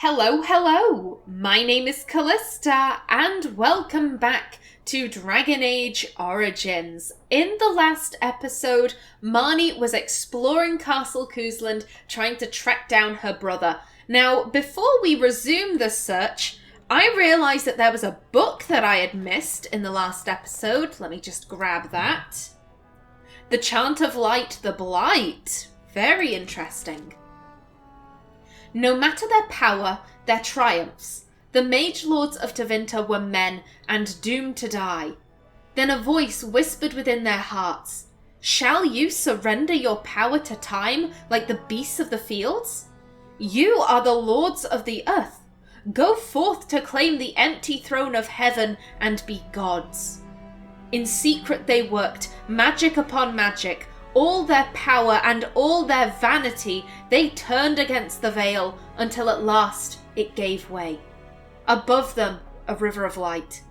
Hello, hello! My name is Callista, and welcome back to Dragon Age Origins. In the last episode, Marnie was exploring Castle Cousland, trying to track down her brother. Now, before we resume the search, I realised that there was a book that I had missed in the last episode. Let me just grab that. The Chant of Light, the Blight. Very interesting. No matter their power, their triumphs, the mage lords of Tevinter were men and doomed to die. Then a voice whispered within their hearts, "Shall you surrender your power to time like the beasts of the fields? You are the lords of the earth. Go forth to claim the empty throne of heaven and be gods." In secret they worked, magic upon magic. All their power and all their vanity they turned against the veil until at last it gave way. Above them, a river of light.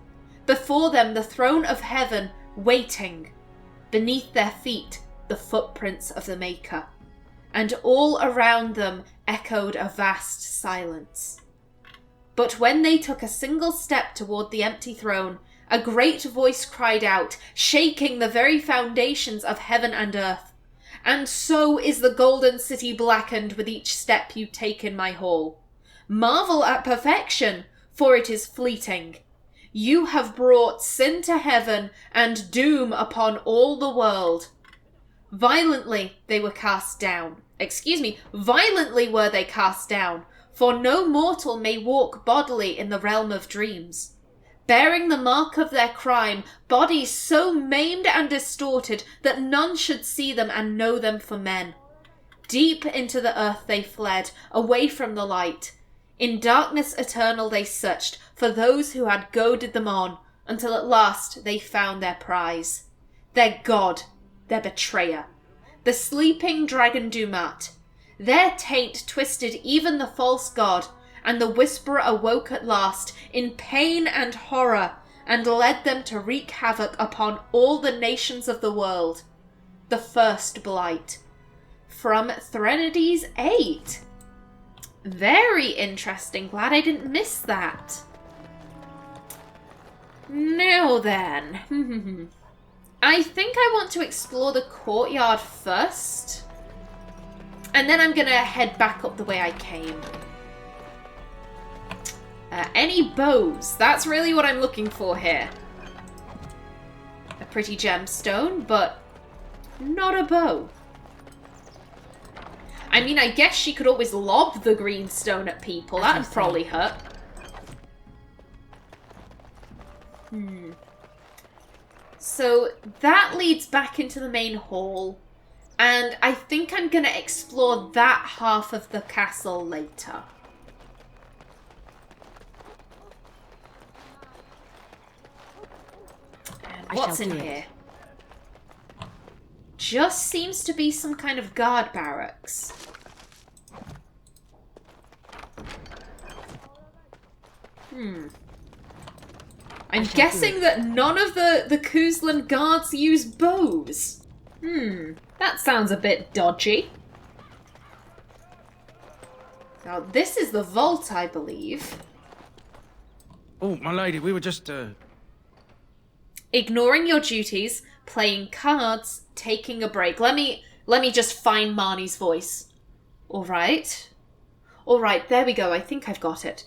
Before them, the throne of heaven waiting. Beneath their feet, the footprints of the Maker. And all around them echoed a vast silence. But when they took a single step toward the empty throne, a great voice cried out, shaking the very foundations of heaven and earth. "And so is the golden city blackened with each step you take in my hall. Marvel at perfection, for it is fleeting. You have brought sin to heaven and doom upon all the world." Violently they were cast down. Violently were they cast down, for no mortal may walk bodily in the realm of dreams. Bearing the mark of their crime, bodies so maimed and distorted that none should see them and know them for men. Deep into the earth they fled, away from the light. In darkness eternal they searched for those who had goaded them on, until at last they found their prize. Their god, their betrayer. The sleeping dragon Dumat. Their taint twisted even the false god, and the Whisperer awoke at last, in pain and horror, and led them to wreak havoc upon all the nations of the world. The first blight. From Threnodies 8. Very interesting. Glad I didn't miss that. Now then. I think I want to explore the courtyard first. And then I'm going to head back up the way I came. Any bows? That's really what I'm looking for here. A pretty gemstone, but not a bow. I mean, I guess she could always lob the green stone at people. That'd probably hurt. So that leads back into the main hall. And I think I'm going to explore that half of the castle later. What's in here? Just seems to be some kind of guard barracks. I'm guessing that none of the Cousland guards use bows. That sounds a bit dodgy. Now, this is the vault, I believe. Oh, my lady, we were just, Ignoring your duties, playing cards, taking a break. Let me just find Marnie's voice. All right, there we go. I think I've got it.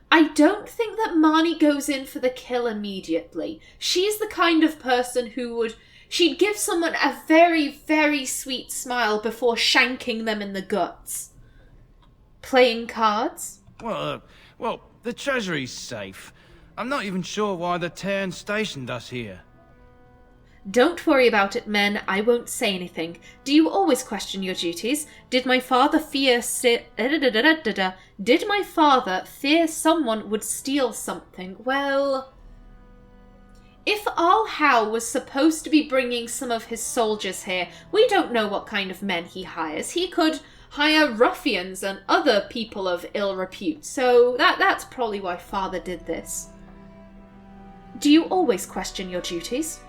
I don't think that Marnie goes in for the kill immediately. She's the kind of person who she'd give someone a very, very sweet smile before shanking them in the guts. Playing cards? Well, the treasury's safe. I'm not even sure why the Terran stationed us here. Don't worry about it, men. I won't say anything. Do you always question your duties? Did my father fear someone would steal something? Well, if Al Howe was supposed to be bringing some of his soldiers here, we don't know what kind of men he hires. He could hire ruffians and other people of ill repute, so that's probably why father did this. Do you always question your duties?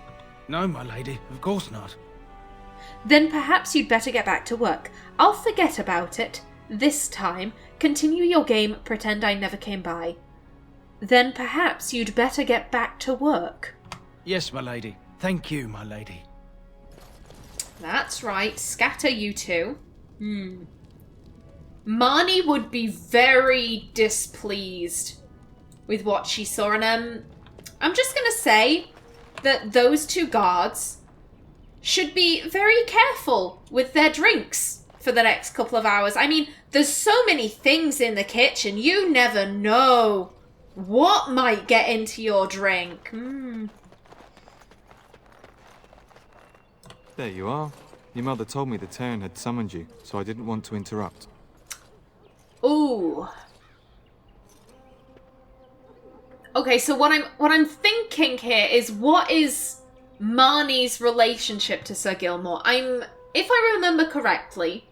No, my lady, of course not. Then perhaps you'd better get back to work. I'll forget about it. This time, continue your game, pretend I never came by. Then perhaps you'd better get back to work. Yes, my lady. Thank you, my lady. That's right, scatter you two. Marnie would be very displeased with what she saw, and I'm just gonna say that those two guards should be very careful with their drinks for the next couple of hours. I mean, there's so many things in the kitchen, you never know what might get into your drink. There you are. Your mother told me the Terran had summoned you, so I didn't want to interrupt. Ooh. Okay, so what I'm thinking here is, what is Marnie's relationship to Ser Gilmore? If I remember correctly,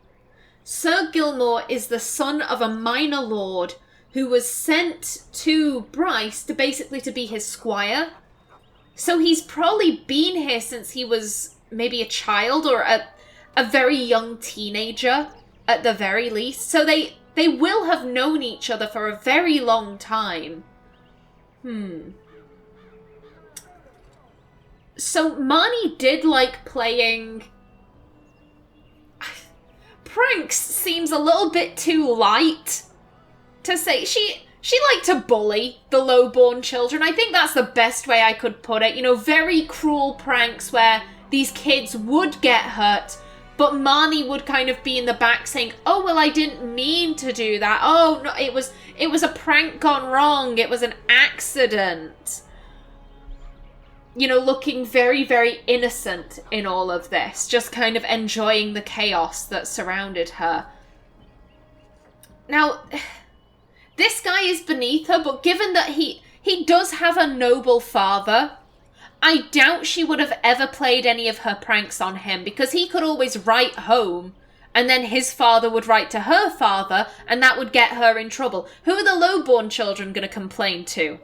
Ser Gilmore is the son of a minor lord who was sent to Bryce to basically to be his squire. So he's probably been here since he was maybe a child or a very young teenager at the very least. So they will have known each other for a very long time. So Marnie did like playing... Pranks seems a little bit too light to say. She liked to bully the lowborn children. I think that's the best way I could put it. You know, very cruel pranks where these kids would get hurt, but Marnie would kind of be in the back saying, oh, well, I didn't mean to do that. Oh, no, it was a prank gone wrong. It was an accident. You know, looking very, very innocent in all of this, just kind of enjoying the chaos that surrounded her. Now, this guy is beneath her, but given that he does have a noble father, I doubt she would have ever played any of her pranks on him, because he could always write home, and then his father would write to her father, and that would get her in trouble. Who are the lowborn children going to complain to?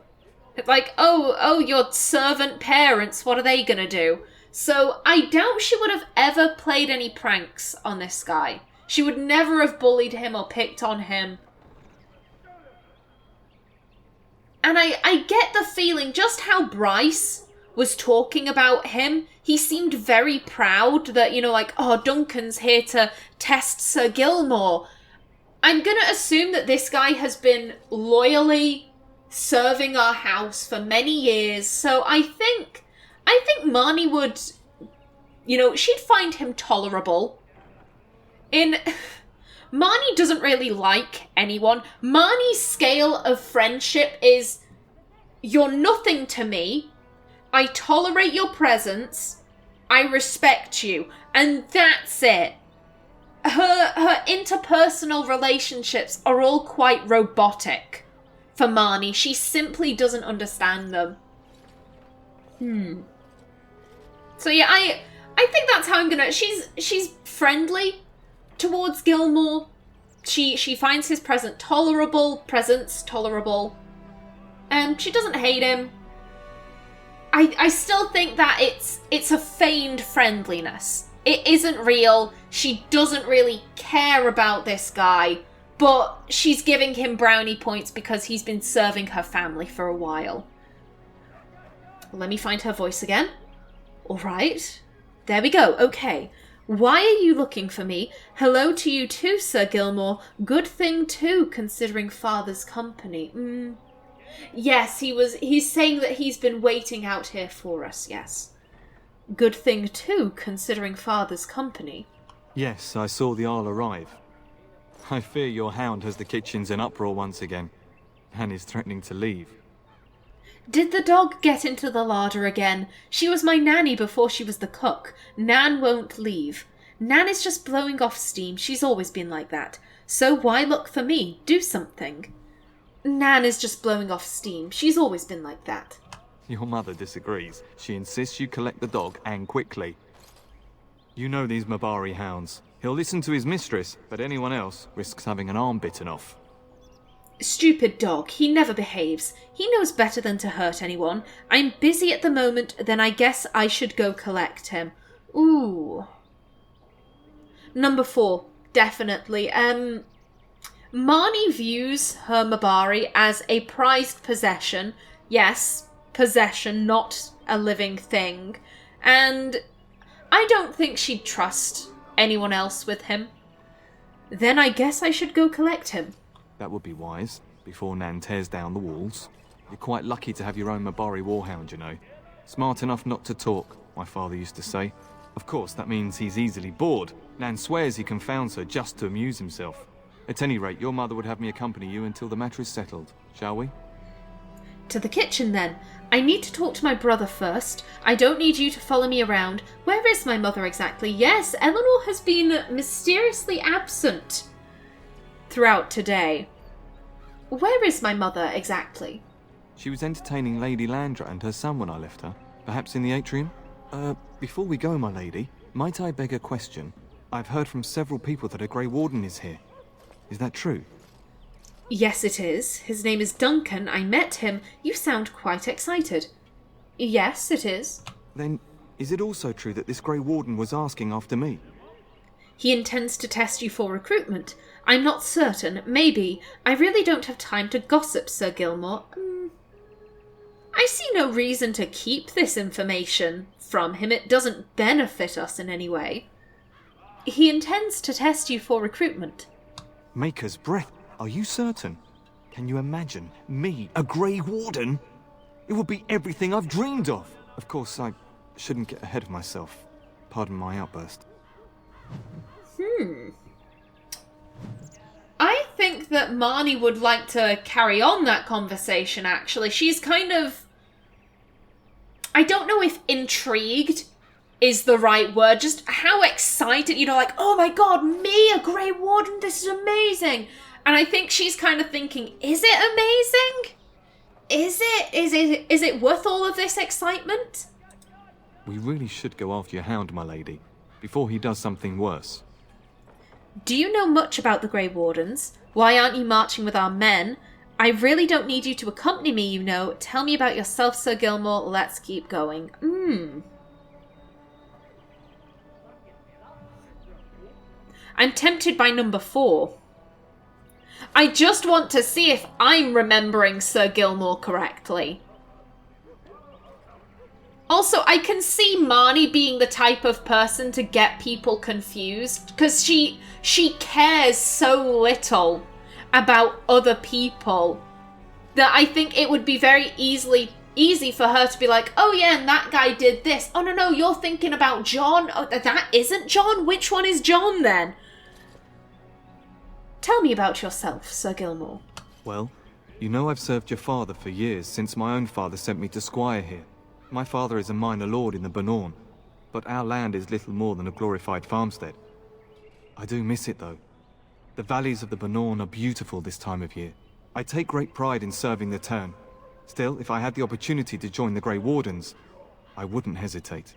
Like, oh, your servant parents, what are they going to do? So I doubt she would have ever played any pranks on this guy. She would never have bullied him or picked on him. And I get the feeling just how Bryce was talking about him. He seemed very proud that, you know, like, oh, Duncan's here to test Ser Gilmore. I'm going to assume that this guy has been loyally serving our house for many years. So I think Marnie would, you know, she'd find him tolerable. Marnie doesn't really like anyone. Marnie's scale of friendship is, you're nothing to me, I tolerate your presence, I respect you, and that's it. Her interpersonal relationships are all quite robotic for Marnie. She simply doesn't understand them. So yeah, I think that's how I'm gonna... She's friendly towards Gilmore. She finds his presence tolerable. She doesn't hate him. I still think that it's a feigned friendliness. It isn't real. She doesn't really care about this guy, but she's giving him brownie points because he's been serving her family for a while. Let me find her voice again. All right. There we go. Okay. Why are you looking for me? Hello to you too, Ser Gilmore. Good thing too, considering father's company. Yes, he's saying that he's been waiting out here for us, yes. Good thing too, considering father's company. Yes, I saw the Isle arrive. I fear your hound has the kitchens in uproar once again, and is threatening to leave. Did the dog get into the larder again? She was my nanny before she was the cook. Nan won't leave. Nan is just blowing off steam. She's always been like that. So why look for me? Do something. Nan is just blowing off steam. She's always been like that. Your mother disagrees. She insists you collect the dog, and quickly. You know these Mabari hounds. He'll listen to his mistress, but anyone else risks having an arm bitten off. Stupid dog. He never behaves. He knows better than to hurt anyone. I'm busy at the moment, then I guess I should go collect him. Ooh. Number 4. Definitely. Marnie views her Mabari as a prized possession. Yes, possession, not a living thing. And I don't think she'd trust anyone else with him. Then I guess I should go collect him. That would be wise, before Nan tears down the walls. You're quite lucky to have your own Mabari warhound, you know. Smart enough not to talk, my father used to say. Of course, that means he's easily bored. Nan swears he confounds her just to amuse himself. At any rate, your mother would have me accompany you until the matter is settled, shall we? To the kitchen, then. I need to talk to my brother first. I don't need you to follow me around. Where is my mother exactly? Yes, Eleanor has been mysteriously absent throughout today. Where is my mother exactly? She was entertaining Lady Landra and her son when I left her. Perhaps in the atrium? Before we go, my lady, might I beg a question? I've heard from several people that a Grey Warden is here. Is that true? Yes, it is. His name is Duncan. I met him. You sound quite excited. Yes, it is. Then, is it also true that this Grey Warden was asking after me? He intends to test you for recruitment. I'm not certain. Maybe. I really don't have time to gossip, Ser Gilmore. I see no reason to keep this information from him. It doesn't benefit us in any way. He intends to test you for recruitment. Maker's breath. Are you certain? Can you imagine me, a Grey Warden? It would be everything I've dreamed of. Of course, I shouldn't get ahead of myself. Pardon my outburst. I think that Marnie would like to carry on that conversation, actually. She's kind of... I don't know if intrigued is the right word. Just how excited, like, oh my god, me, a Grey Warden, this is amazing. And I think she's kind of thinking, is it amazing? Is it worth all of this excitement? We really should go after your hound, my lady, before he does something worse. Do you know much about the Grey Wardens? Why aren't you marching with our men? I really don't need you to accompany me, you know. Tell me about yourself, Ser Gilmore. Let's keep going. I'm tempted by number 4. I just want to see if I'm remembering Ser Gilmore correctly. Also, I can see Marnie being the type of person to get people confused, because she cares so little about other people that I think it would be very easy for her to be like, oh yeah, and that guy did this. Oh no, you're thinking about John. Oh, that isn't John. Which one is John then? Tell me about yourself, Ser Gilmore. Well, you know I've served your father for years, since my own father sent me to squire here. My father is a minor lord in the Bannorn, but our land is little more than a glorified farmstead. I do miss it, though. The valleys of the Bannorn are beautiful this time of year. I take great pride in serving the Turn. Still, if I had the opportunity to join the Grey Wardens, I wouldn't hesitate.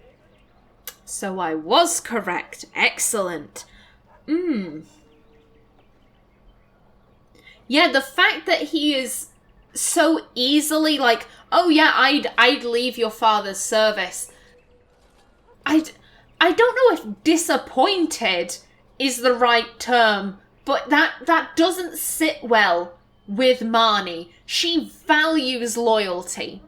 So I was correct. Excellent. Yeah, the fact that he is so easily like, oh yeah, I'd leave your father's service. I don't know if disappointed is the right term, but that doesn't sit well with Marnie. She values loyalty.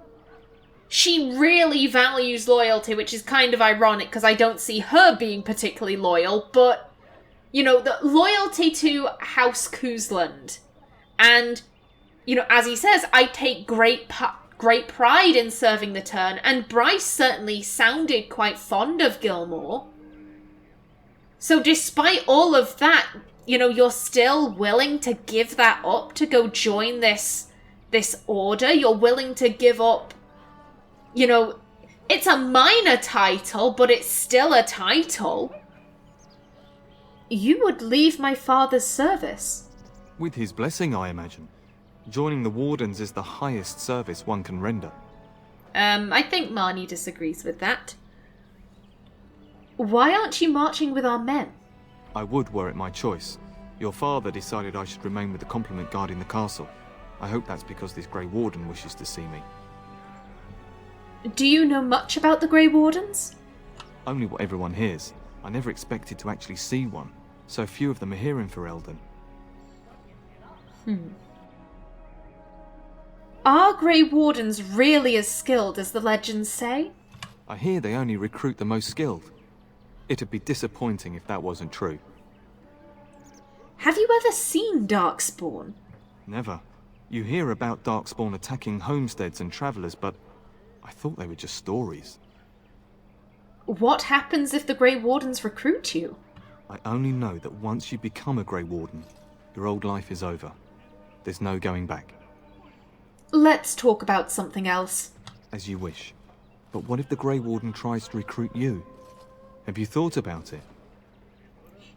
She really values loyalty, which is kind of ironic because I don't see her being particularly loyal, but, the loyalty to House Cousland. And, as he says, I take great pride in serving the Turn, and Bryce certainly sounded quite fond of Gilmore. So despite all of that, you're still willing to give that up to go join this order. You're willing to give up, it's a minor title, but it's still a title. You would leave my father's service. With his blessing, I imagine. Joining the Wardens is the highest service one can render. I think Marnie disagrees with that. Why aren't you marching with our men? I would were it my choice. Your father decided I should remain with the complement guarding the castle. I hope that's because this Grey Warden wishes to see me. Do you know much about the Grey Wardens? Only what everyone hears. I never expected to actually see one. So few of them are here in Ferelden. Are Grey Wardens really as skilled as the legends say? I hear they only recruit the most skilled. It'd be disappointing if that wasn't true. Have you ever seen Darkspawn? Never. You hear about Darkspawn attacking homesteads and travelers, but I thought they were just stories. What happens if the Grey Wardens recruit you? I only know that once you become a Grey Warden, your old life is over. There's no going back. Let's talk about something else. As you wish. But what if the Grey Warden tries to recruit you? Have you thought about it?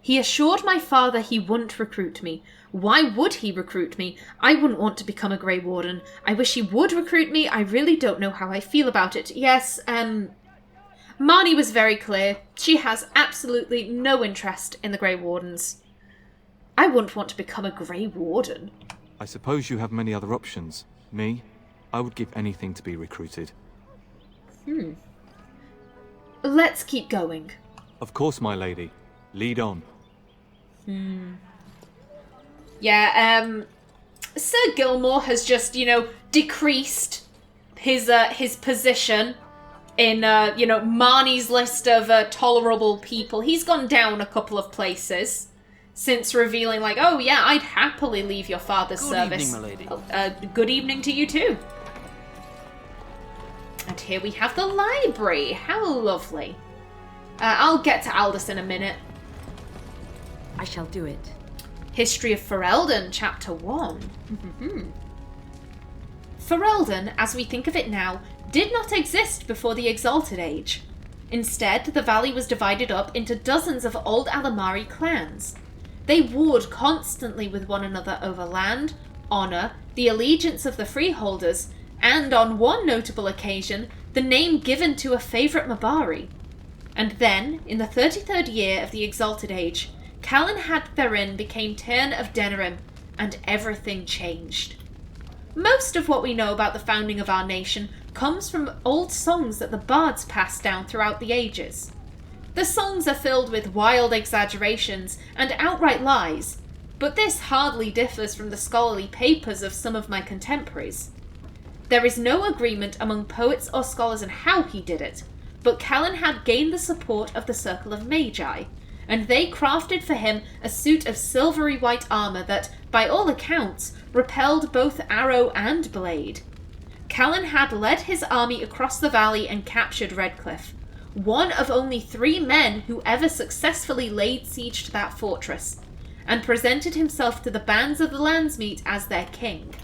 He assured my father he wouldn't recruit me. Why would he recruit me? I wouldn't want to become a Grey Warden. I wish he would recruit me. I really don't know how I feel about it. Yes, Marnie was very clear. She has absolutely no interest in the Grey Wardens. I wouldn't want to become a Grey Warden. I suppose you have many other options. Me? I would give anything to be recruited. Let's keep going. Of course, my lady. Lead on. Yeah, Ser Gilmore has just, decreased his position in, Marnie's list of tolerable people. He's gone down a couple of places since revealing, like, oh yeah, I'd happily leave your father's service. Good evening, my lady. Good evening to you too. And here we have the library. How lovely. I'll get to Aldous in a minute. I shall do it. History of Ferelden, Chapter 1. Ferelden, as we think of it now, did not exist before the Exalted Age. Instead, the valley was divided up into dozens of old Alamari clans. They warred constantly with one another over land, honour, the allegiance of the freeholders, and on one notable occasion, the name given to a favourite Mabari. And then, in the 33rd year of the Exalted Age, Calenhad Therin became Tern of Denerim, and everything changed. Most of what we know about the founding of our nation comes from old songs that the bards passed down throughout the ages. The songs are filled with wild exaggerations and outright lies, but this hardly differs from the scholarly papers of some of my contemporaries. There is no agreement among poets or scholars on how he did it, but Calenhad gained the support of the Circle of Magi, and they crafted for him a suit of silvery white armour that, by all accounts, repelled both arrow and blade. Calenhad led his army across the valley and captured Redcliffe, one of only 3 men who ever successfully laid siege to that fortress, and presented himself to the bands of the Landsmeet as their king.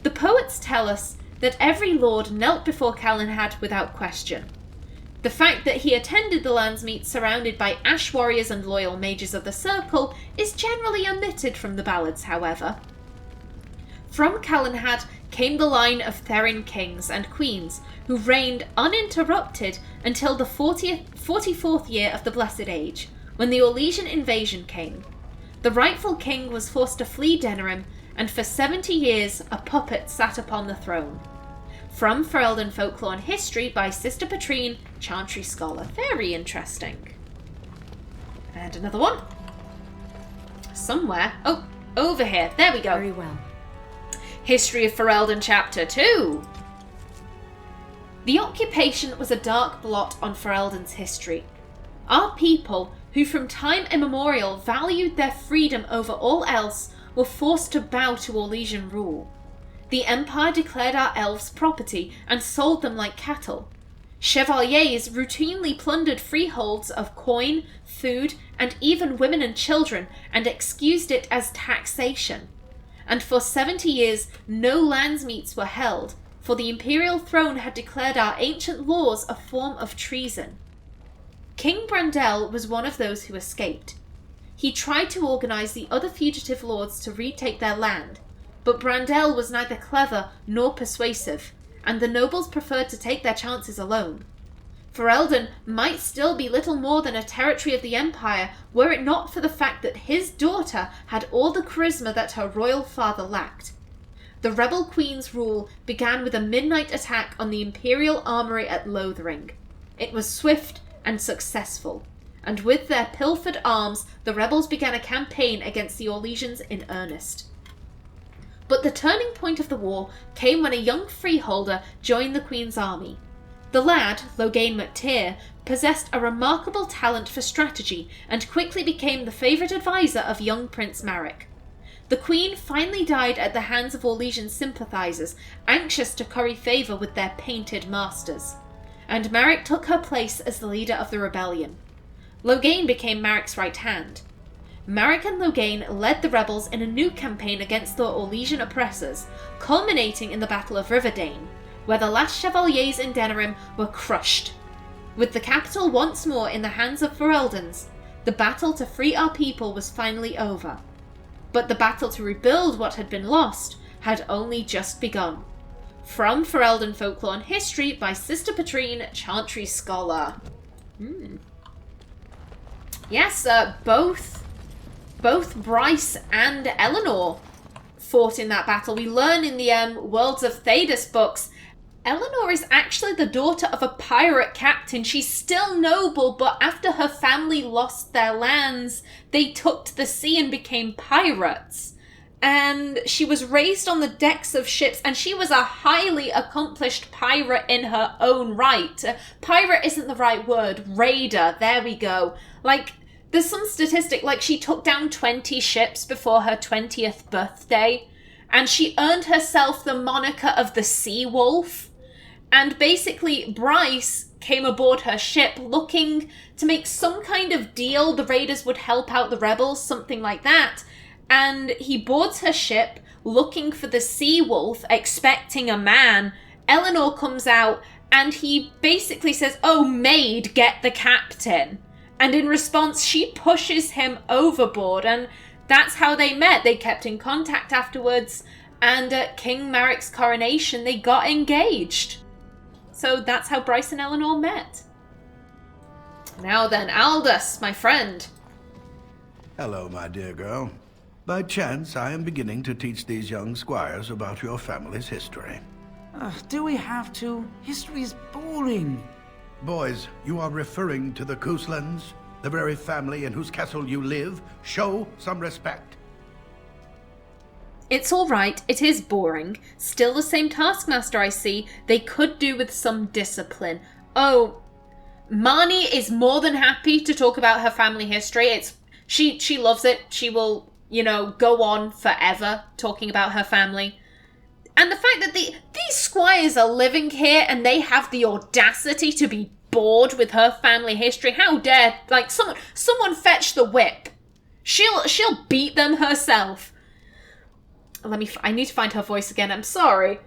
The poets tell us that every lord knelt before Calenhad without question. The fact that he attended the Landsmeet surrounded by ash warriors and loyal mages of the Circle is generally omitted from the ballads, however. From Calenhad came the line of Therin kings and queens who reigned uninterrupted until the 44th year of the Blessed Age, when the Orlesian invasion came. The rightful king was forced to flee Denerim, and for 70 years a puppet sat upon the throne. From Ferelden Folklore and History by Sister Patrine, Chantry Scholar. Very interesting. And another one. Somewhere. Oh, over here. There we go. Very well. History of Ferelden Chapter 2. The occupation was a dark blot on Ferelden's history. Our people, who from time immemorial valued their freedom over all else, were forced to bow to Orlesian rule. The Empire declared our elves property and sold them like cattle. Chevaliers routinely plundered freeholds of coin, food, and even women and children, and excused it as taxation. And for 70 years no landsmeets were held, for the imperial throne had declared our ancient laws a form of treason. King Brandel was one of those who escaped. He tried to organise the other fugitive lords to retake their land, but Brandel was neither clever nor persuasive, and the nobles preferred to take their chances alone. Ferelden might still be little more than a territory of the Empire were it not for the fact that his daughter had all the charisma that her royal father lacked. The rebel queen's rule began with a midnight attack on the imperial armoury at Lothering. It was swift and successful, and with their pilfered arms the rebels began a campaign against the Orlesians in earnest. But the turning point of the war came when a young freeholder joined the Queen's army. The lad, Logain MacTyr, possessed a remarkable talent for strategy and quickly became the favourite advisor of young Prince Marek. The Queen finally died at the hands of Orlesian sympathisers, anxious to curry favour with their painted masters, and Marek took her place as the leader of the rebellion. Logain became Marek's right hand. Marek and Logain led the rebels in a new campaign against the Orlesian oppressors, culminating in the Battle of Riverdane, where the last chevaliers in Denerim were crushed. With the capital once more in the hands of Fereldans, the battle to free our people was finally over. But the battle to rebuild what had been lost had only just begun. From Ferelden Folklore and History by Sister Patrine, Chantry Scholar. Yes, both Bryce and Eleanor fought in that battle. We learn in the Worlds of Thedas books, Eleanor is actually the daughter of a pirate captain. She's still noble, but after her family lost their lands, they took to the sea and became pirates. And she was raised on the decks of ships, and she was a highly accomplished pirate in her own right. Pirate isn't the right word. Raider, there we go. Like, there's some statistic, like she took down 20 ships before her 20th birthday, and she earned herself the moniker of the Sea Wolf. And basically, Bryce came aboard her ship looking to make some kind of deal. The raiders would help out the rebels, something like that. And he boards her ship looking for the Sea Wolf, expecting a man. Eleanor comes out and he basically says, "Oh, maid, get the captain." And in response, she pushes him overboard. And that's how they met. They kept in contact afterwards. And at King Marek's coronation, they got engaged. So that's how Bryce and Eleanor met. Now then, Aldous, my friend. Hello, my dear girl. By chance, I am beginning to teach these young squires about your family's history. Do we have to? History is boring. Boys, you are referring to the Couslands, the very family in whose castle you live. Show some respect. It's all right, it is boring. Still the same taskmaster, I see. They could do with some discipline. Oh, Marnie is more than happy to talk about her family history. She loves it. She will, go on forever talking about her family. And the fact that these squires are living here and they have the audacity to be bored with her family history. How dare, someone fetch the whip. She'll beat them herself. I need to find her voice again, I'm sorry.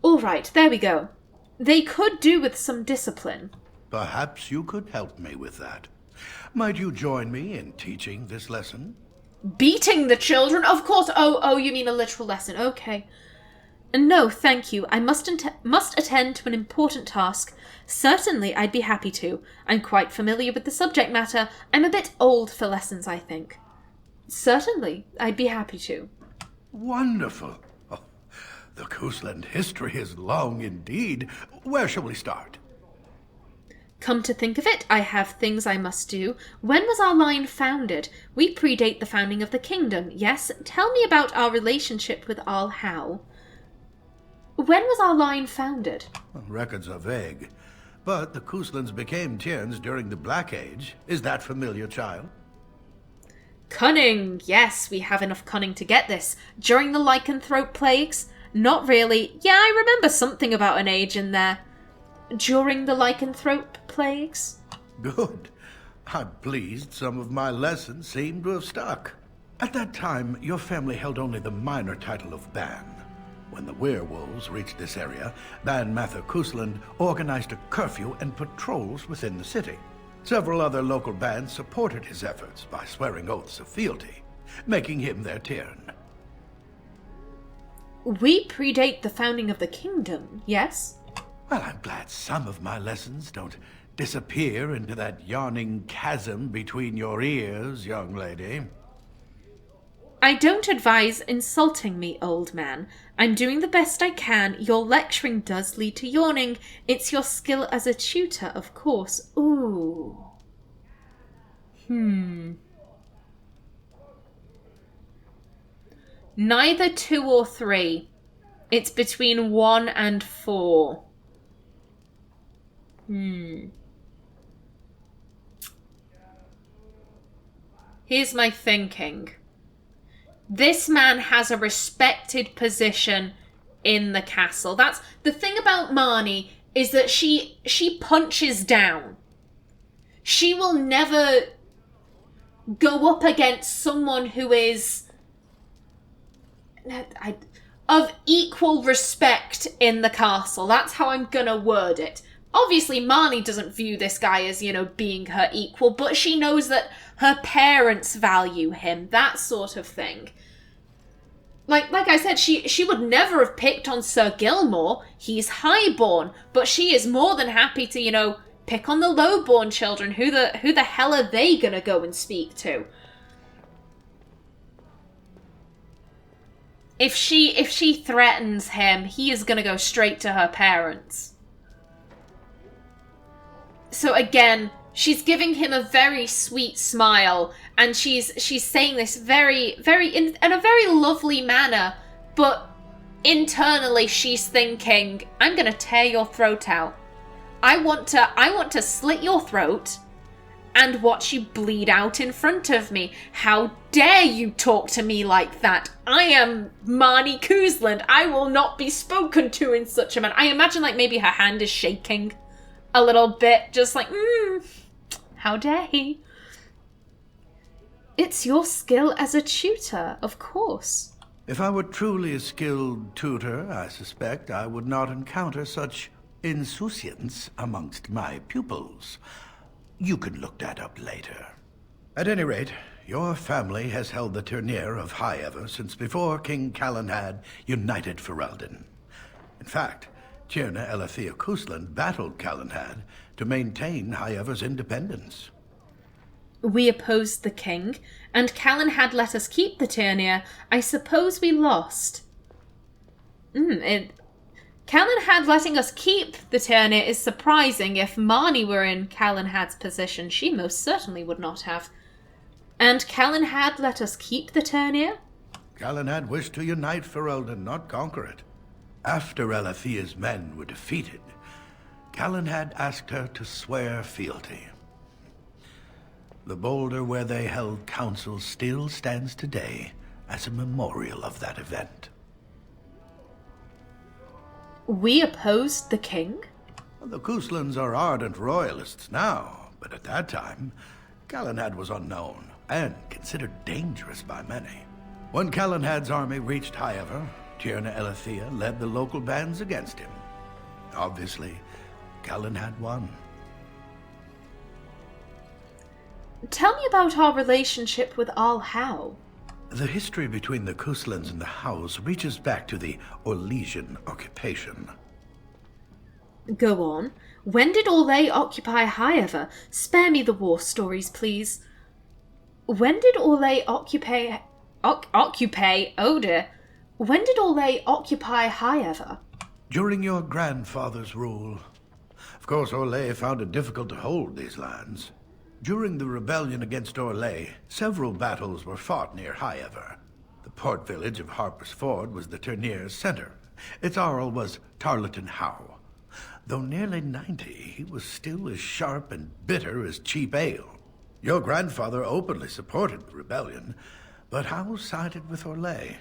All right, there we go. They could do with some discipline. Perhaps you could help me with that. Might you join me in teaching this lesson? Beating the children? Of course. Oh, you mean a literal lesson. Okay. No, thank you. I must attend to an important task. Certainly, I'd be happy to. I'm quite familiar with the subject matter. I'm a bit old for lessons, I think. Certainly, I'd be happy to. Wonderful. Oh, the Cousland history is long indeed. Where shall we start? Come to think of it, I have things I must do. When was our line founded? We predate the founding of the kingdom, yes? Tell me about our relationship with Arl Howe. When was our line founded? Records are vague, but the Couslands became Tierns during the Black Age. Is that familiar, child? Cunning! Yes, we have enough cunning to get this. During the lycanthrope plagues? Not really. Yeah, I remember something about an age in there. During the lycanthrope plagues? Good. I'm pleased some of my lessons seem to have stuck. At that time, your family held only the minor title of Ban. When the werewolves reached this area, Ban Mather Cousland organized a curfew and patrols within the city. Several other local bands supported his efforts by swearing oaths of fealty, making him their Tiern. We predate the founding of the kingdom, yes? Well, I'm glad some of my lessons don't disappear into that yawning chasm between your ears, young lady. I don't advise insulting me, old man. I'm doing the best I can. Your lecturing does lead to yawning. It's your skill as a tutor, of course. Ooh. Neither 2 or 3. It's between 1 and 4. Here's my thinking. This man has a respected position in the castle. That's the thing about Marnie, is that she punches down. She will never go up against someone who is of equal respect in the castle. That's how I'm gonna word it. Obviously, Marnie doesn't view this guy as, being her equal, but she knows that her parents value him, that sort of thing. Like I said, she would never have picked on Ser Gilmore. He's highborn, but she is more than happy to, pick on the lowborn children. Who the hell are they gonna go and speak to? If she threatens him, he is gonna go straight to her parents. So again, she's giving him a very sweet smile, and she's saying this very, very in a very lovely manner, but internally she's thinking, I'm gonna tear your throat out. I want to slit your throat and watch you bleed out in front of me. How dare you talk to me like that? I am Marnie Cousland. I will not be spoken to in such a manner. I imagine maybe her hand is shaking a little bit, just how dare he? It's your skill as a tutor, of course. If I were truly a skilled tutor, I suspect I would not encounter such insouciance amongst my pupils. You can look that up later. At any rate, your family has held the Tourneur of Highever since before King Callan united Ferelden. In fact, Tierna Elathea Cousland battled Callan to maintain Highever's independence. We opposed the king, and Callan let us keep the Tourneur. I suppose we lost. Callan letting us keep the Tourneur is surprising. If Marnie were in Callan position, she most certainly would not have. And Callan let us keep the Tourneur? Callan wished to unite Ferelden, not conquer it. After Elathea's men were defeated, Callan asked her to swear fealty. The boulder where they held council still stands today as a memorial of that event. We opposed the king? The Couslands are ardent royalists now, but at that time, Callan was unknown and considered dangerous by many. When Callan's army reached Highever, Tierna Elathea led the local bands against him. Obviously, Callan won. Tell me about our relationship with Al-How. The history between the Couslands and the Hows reaches back to the Orlesian occupation. Go on. When did Orlais occupy Highever? Spare me the war stories, please. When did Orlais occupy Oder? When did Orlais occupy Highever? During your grandfather's rule. Of course, Orlais found it difficult to hold these lands. During the rebellion against Orlais, several battles were fought near Highever. The port village of Harper's Ford was the Tourneur's center. Its Arl was Tarleton Howe. Though nearly 90, he was still as sharp and bitter as cheap ale. Your grandfather openly supported the rebellion, but Howe sided with Orlais.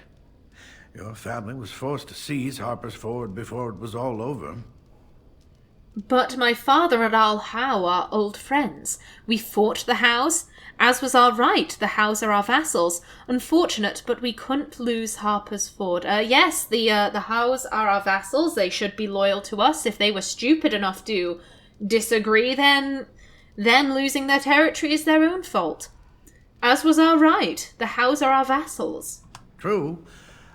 Your family was forced to seize Harper's Ford before it was all over. But my father and Al-How are old friends. We fought the Hows, as was our right. The Hows are our vassals. Unfortunate, but we couldn't lose Harper's Ford. Yes, the Hows are our vassals. They should be loyal to us. If they were stupid enough to disagree, then them losing their territory is their own fault. As was our right. The Hows are our vassals. True,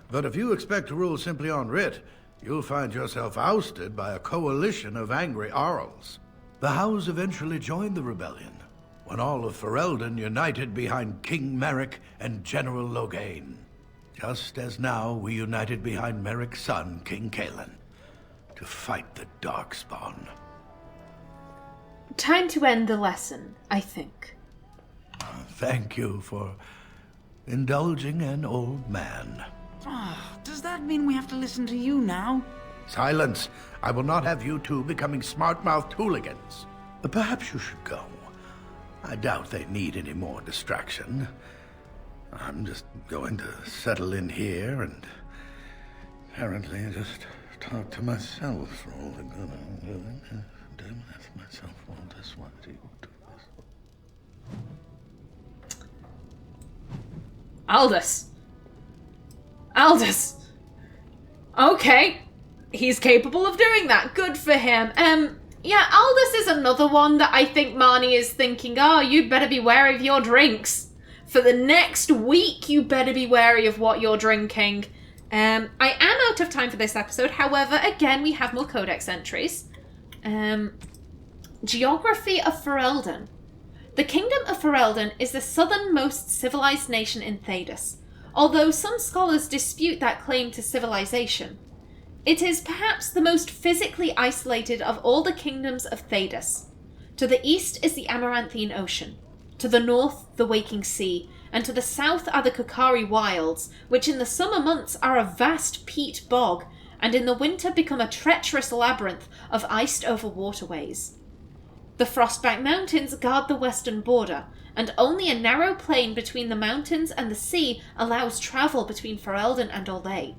but if you expect to rule simply on writ, you'll find yourself ousted by a coalition of angry Arls. The Hows eventually joined the rebellion, when all of Ferelden united behind King Merrick and General Loghain. Just as now we united behind Merrick's son, King Callan, to fight the Darkspawn. Time to end the lesson, I think. Thank you for indulging an old man. Does that mean we have to listen to you now? Silence! I will not have you two becoming smart-mouthed hooligans. Perhaps you should go. I doubt they need any more distraction. I'm just going to settle in here and apparently just talk to myself for all the good I'm doing. That's myself all this one. Do this. Aldous! Okay. He's capable of doing that. Good for him. Yeah, Aldous is another one that I think Marnie is thinking, oh, you'd better be wary of your drinks. For the next week, you better be wary of what you're drinking. I am out of time for this episode. However, again, we have more codex entries. Geography of Ferelden. The Kingdom of Ferelden is the southernmost civilized nation in Thedas, although some scholars dispute that claim to civilization. It is perhaps the most physically isolated of all the kingdoms of Thedas. To the east is the Amaranthine Ocean, to the north the Waking Sea, and to the south are the Kukari Wilds, which in the summer months are a vast peat bog, and in the winter become a treacherous labyrinth of iced-over waterways. The Frostback Mountains guard the western border, and only a narrow plain between the mountains and the sea allows travel between Ferelden and Aldais.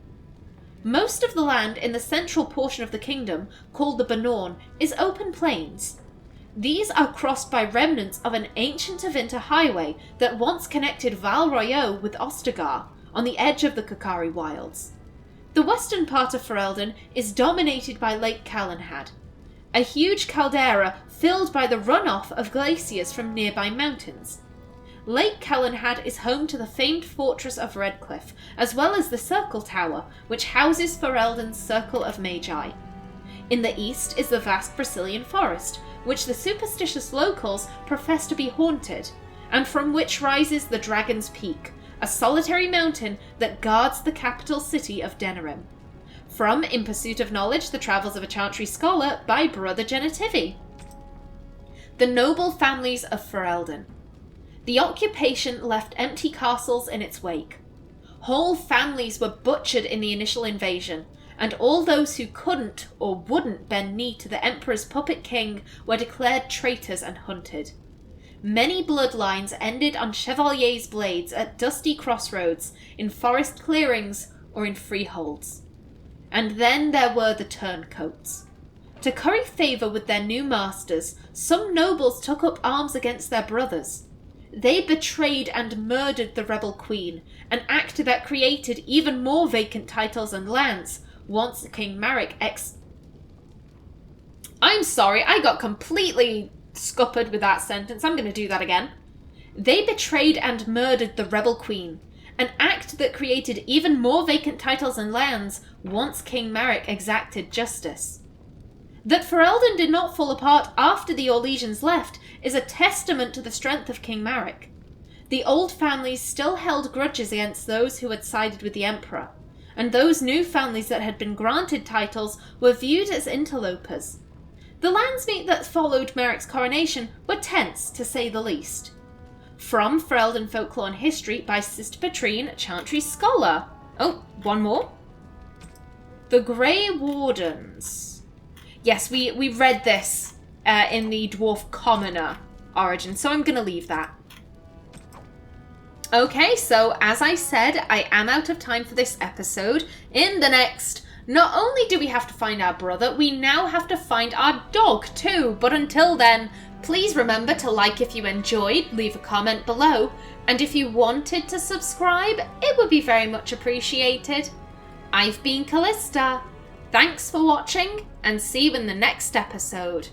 Most of the land in the central portion of the kingdom, called the Banorn, is open plains. These are crossed by remnants of an ancient Avinter highway that once connected Val Royeaux with Ostagar, on the edge of the Kukari Wilds. The western part of Ferelden is dominated by Lake Calenhad, a huge caldera filled by the runoff of glaciers from nearby mountains. Lake Calenhad is home to the famed fortress of Redcliffe, as well as the Circle Tower, which houses Ferelden's Circle of Magi. In the east is the vast Brazilian forest, which the superstitious locals profess to be haunted, and from which rises the Dragon's Peak, a solitary mountain that guards the capital city of Denerim. From In Pursuit of Knowledge, The Travels of a Chantry Scholar by Brother Genitivi. The noble families of Ferelden. The occupation left empty castles in its wake. Whole families were butchered in the initial invasion, and all those who couldn't or wouldn't bend knee to the Emperor's puppet king were declared traitors and hunted. Many bloodlines ended on chevaliers' blades at dusty crossroads, in forest clearings, or in freeholds. And then there were the turncoats. To curry favour with their new masters, some nobles took up arms against their brothers. They betrayed and murdered the rebel queen, an act that created even more vacant titles and lands, once King Marek I'm sorry, I got completely scuppered with that sentence. I'm going to do that again. They betrayed and murdered the rebel queen, an act that created even more vacant titles and lands, once King Marek exacted justice. That Ferelden did not fall apart after the Orlesians left is a testament to the strength of King Marek. The old families still held grudges against those who had sided with the Emperor, and those new families that had been granted titles were viewed as interlopers. The landsmeet that followed Marek's coronation were tense, to say the least. From Ferelden Folklore and History by Sister Patrine, Chantry Scholar. Oh, one more. The Grey Wardens. Yes, we read this in the Dwarf Commoner origin, so I'm going to leave that. Okay, so as I said, I am out of time for this episode. In the next, not only do we have to find our brother, we now have to find our dog too. But until then, please remember to like if you enjoyed, leave a comment below, and if you wanted to subscribe, it would be very much appreciated. I've been Callista. Thanks for watching, and see you in the next episode.